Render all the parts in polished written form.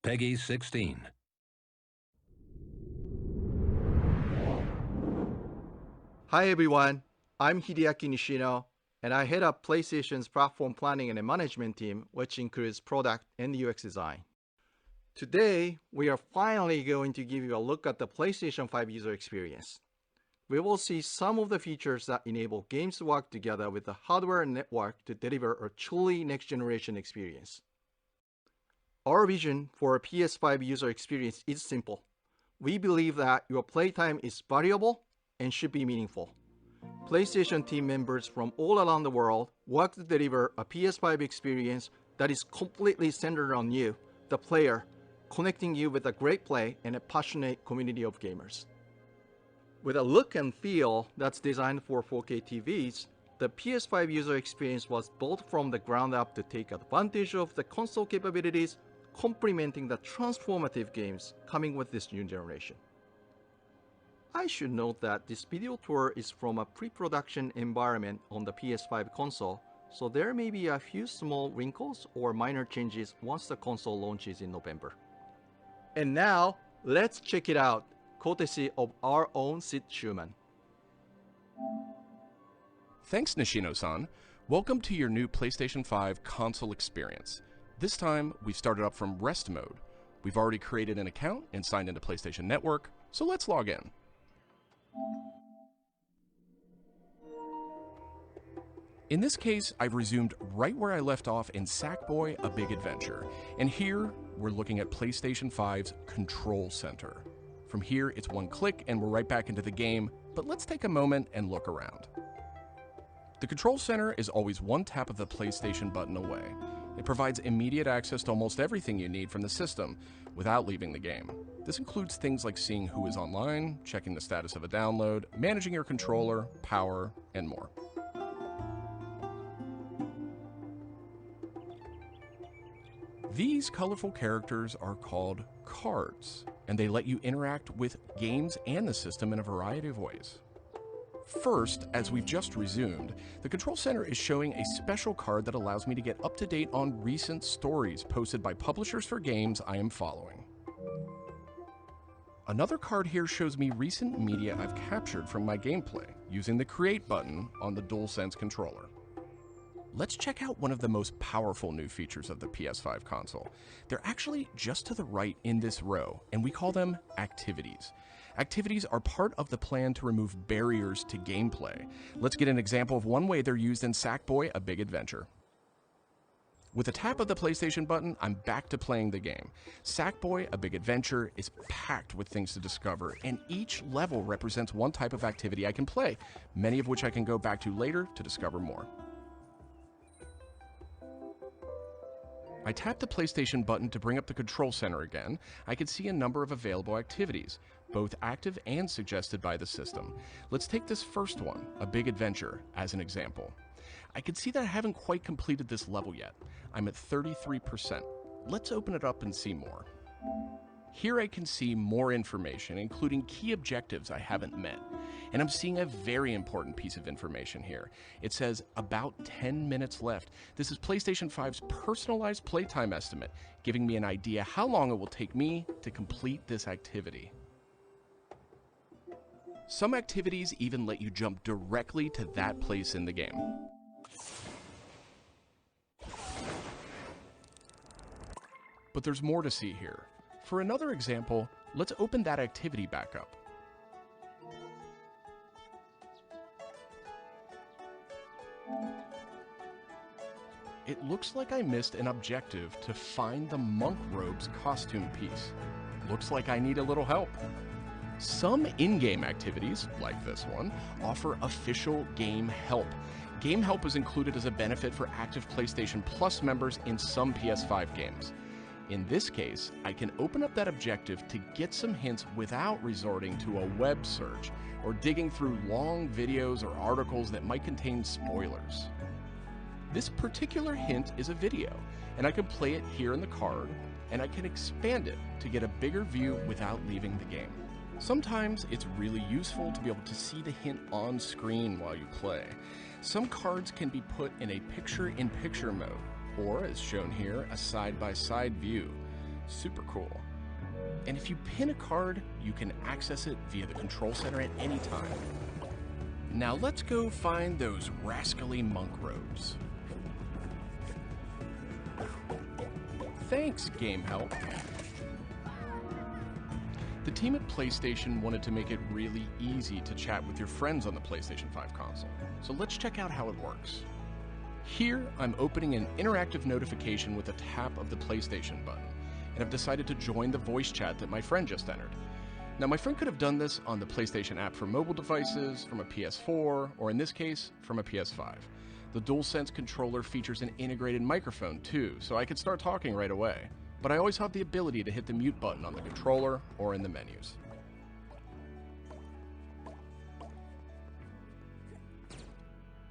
Peggy 16. Hi everyone, I'm Hideaki Nishino, and I head up PlayStation's platform planning and management team, which includes product and UX design. Today, we are finally going to give you a look at the PlayStation 5 user experience. We will see some of the features that enable games to work together with the hardware and network to deliver a truly next-generation experience. Our vision for a PS5 user experience is simple. We believe that your playtime is valuable and should be meaningful. PlayStation team members from all around the world work to deliver a PS5 experience that is completely centered on you, the player, connecting you with a great play and a passionate community of gamers. With a look and feel that's designed for 4K TVs, the PS5 user experience was built from the ground up to take advantage of the console capabilities, complementing the transformative games coming with this new generation. I should note that this video tour is from a pre-production environment on the PS5 console, so there may be a few small wrinkles or minor changes once the console launches in November. And now, let's check it out, courtesy of our own Sid Schumann. Thanks, Nishino-san. Welcome to your new PlayStation 5 console experience. This time, we've started up from rest mode. We've already created an account and signed into PlayStation Network, so let's log in. In this case, I've resumed right where I left off in Sackboy: A Big Adventure, and here we're looking at PlayStation 5's Control Center. From here, it's one click and we're right back into the game, but let's take a moment and look around. The Control Center is always one tap of the PlayStation button away. It provides immediate access to almost everything you need from the system without leaving the game. This includes things like seeing who is online, checking the status of a download, managing your controller, power, and more. These colorful characters are called cards, and they let you interact with games and the system in a variety of ways. First, as we've just resumed, the Control Center is showing a special card that allows me to get up to date on recent stories posted by publishers for games I am following. Another card here shows me recent media I've captured from my gameplay using the Create button on the DualSense controller. Let's check out one of the most powerful new features of the PS5 console. They're actually just to the right in this row, and we call them activities. Activities are part of the plan to remove barriers to gameplay. Let's get an example of one way they're used in Sackboy: A Big Adventure. With a tap of the PlayStation button, I'm back to playing the game. Sackboy: A Big Adventure is packed with things to discover, and each level represents one type of activity I can play, many of which I can go back to later to discover more. I tap the PlayStation button to bring up the Control Center again. I can see a number of available activities, both active and suggested by the system. Let's take this first one, A Big Adventure, as an example. I can see that I haven't quite completed this level yet. I'm at 33%. Let's open it up and see more. Here I can see more information, including key objectives I haven't met. And I'm seeing a very important piece of information here. It says about 10 minutes left. This is PlayStation 5's personalized playtime estimate, giving me an idea how long it will take me to complete this activity. Some activities even let you jump directly to that place in the game. But there's more to see here. For another example, let's open that activity back up. It looks like I missed an objective to find the monk robe's costume piece. Looks like I need a little help. Some in-game activities, like this one, offer official game help. Game help is included as a benefit for active PlayStation Plus members in some PS5 games. In this case, I can open up that objective to get some hints without resorting to a web search or digging through long videos or articles that might contain spoilers. This particular hint is a video, and I can play it here in the card, and I can expand it to get a bigger view without leaving the game. Sometimes it's really useful to be able to see the hint on screen while you play. Some cards can be put in a picture-in-picture mode, or as shown here, a side-by-side view. Super cool. And if you pin a card, you can access it via the control center at any time. Now let's go find those rascally monk robes. Thanks, Game Help. The team at PlayStation wanted to make it really easy to chat with your friends on the PlayStation 5 console, so let's check out how it works. Here, I'm opening an interactive notification with a tap of the PlayStation button, and I've decided to join the voice chat that my friend just entered. Now, my friend could have done this on the PlayStation app for mobile devices, from a PS4, or in this case, from a PS5. The DualSense controller features an integrated microphone too, so I could start talking right away. But I always have the ability to hit the mute button on the controller or in the menus.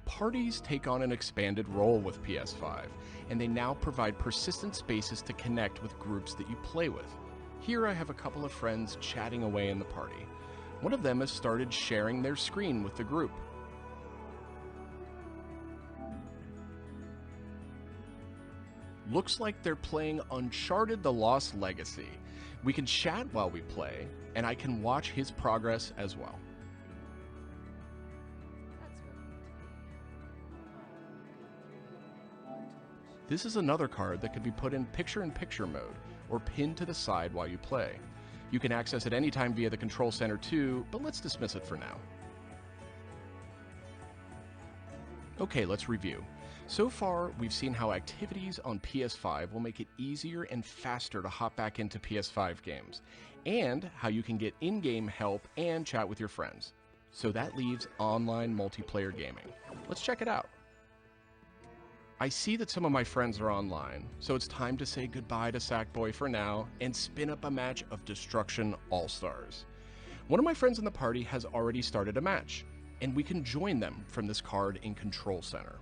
Parties take on an expanded role with PS5, and they now provide persistent spaces to connect with groups that you play with. Here I have a couple of friends chatting away in the party. One of them has started sharing their screen with the group. Looks like they're playing Uncharted: The Lost Legacy. We can chat while we play, and I can watch his progress as well. This is another card that can be put in picture-in-picture mode, or pinned to the side while you play. You can access it anytime via the control center too, but let's dismiss it for now. Okay, let's review. So far, we've seen how activities on PS5 will make it easier and faster to hop back into PS5 games, and how you can get in-game help and chat with your friends. So that leaves online multiplayer gaming. Let's check it out. I see that some of my friends are online, so it's time to say goodbye to Sackboy for now and spin up a match of Destruction All-Stars. One of my friends in the party has already started a match, and we can join them from this card in Control Center.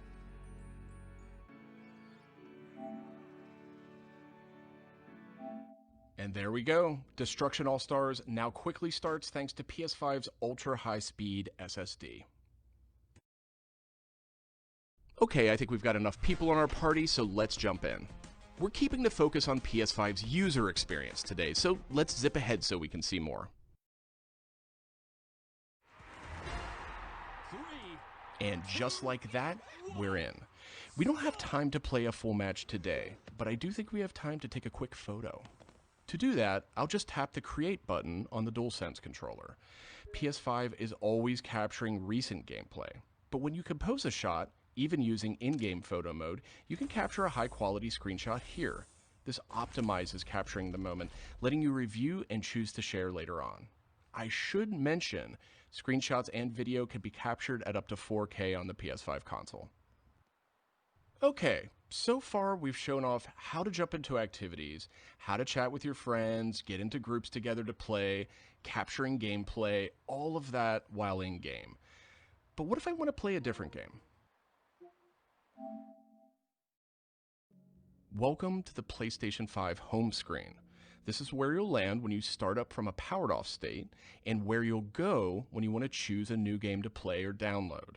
And there we go. Destruction All-Stars now quickly starts thanks to PS5's ultra-high-speed SSD. Okay, I think we've got enough people on our party, so let's jump in. We're keeping the focus on PS5's user experience today, so let's zip ahead so we can see more. And just like that, we're in. We don't have time to play a full match today, but I do think we have time to take a quick photo. To do that, I'll just tap the Create button on the DualSense controller. PS5 is always capturing recent gameplay, but when you compose a shot, even using in-game photo mode, you can capture a high-quality screenshot here. This optimizes capturing the moment, letting you review and choose to share later on. I should mention, screenshots and video can be captured at up to 4K on the PS5 console. Okay, so far we've shown off how to jump into activities, how to chat with your friends, get into groups together to play, capturing gameplay, all of that while in-game. But what if I want to play a different game? Welcome to the PlayStation 5 home screen. This is where you'll land when you start up from a powered off state, and where you'll go when you want to choose a new game to play or download.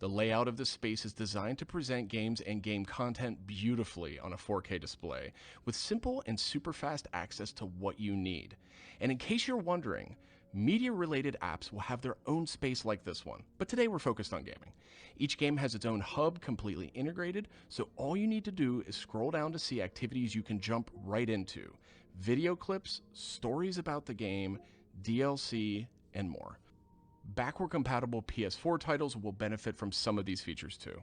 The layout of this space is designed to present games and game content beautifully on a 4K display, with simple and super fast access to what you need. And in case you're wondering, media-related apps will have their own space like this one, but today we're focused on gaming. Each game has its own hub completely integrated, so all you need to do is scroll down to see activities you can jump right into. Video clips, stories about the game, DLC, and more. Backward-compatible PS4 titles will benefit from some of these features too.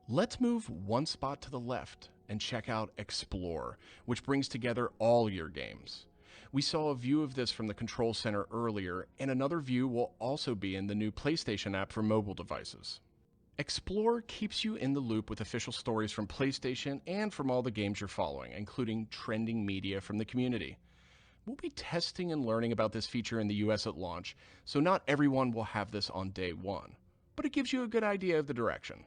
Let's move one spot to the left and check out Explore, which brings together all your games. We saw a view of this from the Control Center earlier, and another view will also be in the new PlayStation app for mobile devices. Explore keeps you in the loop with official stories from PlayStation and from all the games you're following, including trending media from the community. We'll be testing and learning about this feature in the US at launch, so not everyone will have this on day one, but it gives you a good idea of the direction.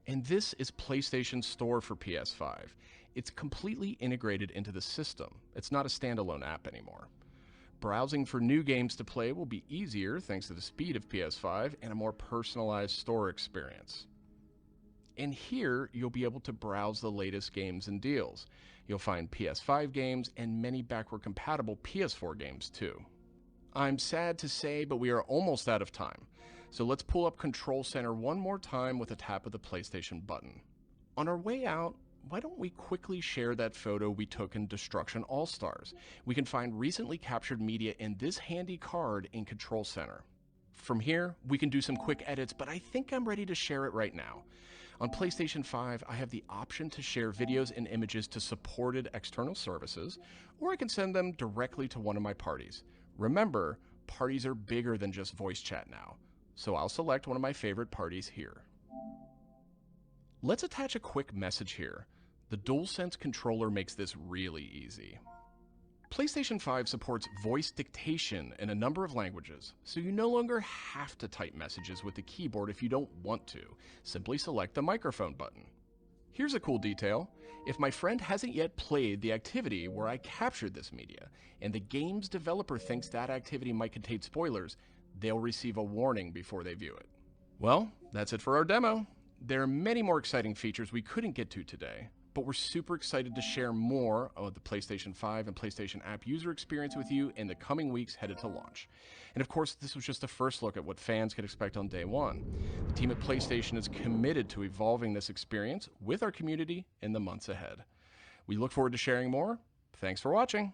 And this is PlayStation Store for PS5. It's completely integrated into the system. It's not a standalone app anymore. Browsing for new games to play will be easier thanks to the speed of PS5 and a more personalized store experience. And here, you'll be able to browse the latest games and deals. You'll find PS5 games and many backward-compatible PS4 games too. I'm sad to say, but we are almost out of time. So let's pull up Control Center one more time with a tap of the PlayStation button. On our way out, why don't we quickly share that photo we took in Destruction All-Stars? We can find recently captured media in this handy card in Control Center. From here, we can do some quick edits, but I think I'm ready to share it right now. On PlayStation 5, I have the option to share videos and images to supported external services, or I can send them directly to one of my parties. Remember, parties are bigger than just voice chat now, so I'll select one of my favorite parties here. Let's attach a quick message here. The DualSense controller makes this really easy. PlayStation 5 supports voice dictation in a number of languages, so you no longer have to type messages with the keyboard if you don't want to. Simply select the microphone button. Here's a cool detail. If my friend hasn't yet played the activity where I captured this media, and the game's developer thinks that activity might contain spoilers, they'll receive a warning before they view it. Well, that's it for our demo. There are many more exciting features we couldn't get to today, but we're super excited to share more of the PlayStation 5 and PlayStation app user experience with you in the coming weeks headed to launch. And of course, this was just a first look at what fans could expect on day one. The team at PlayStation is committed to evolving this experience with our community in the months ahead. We look forward to sharing more. Thanks for watching.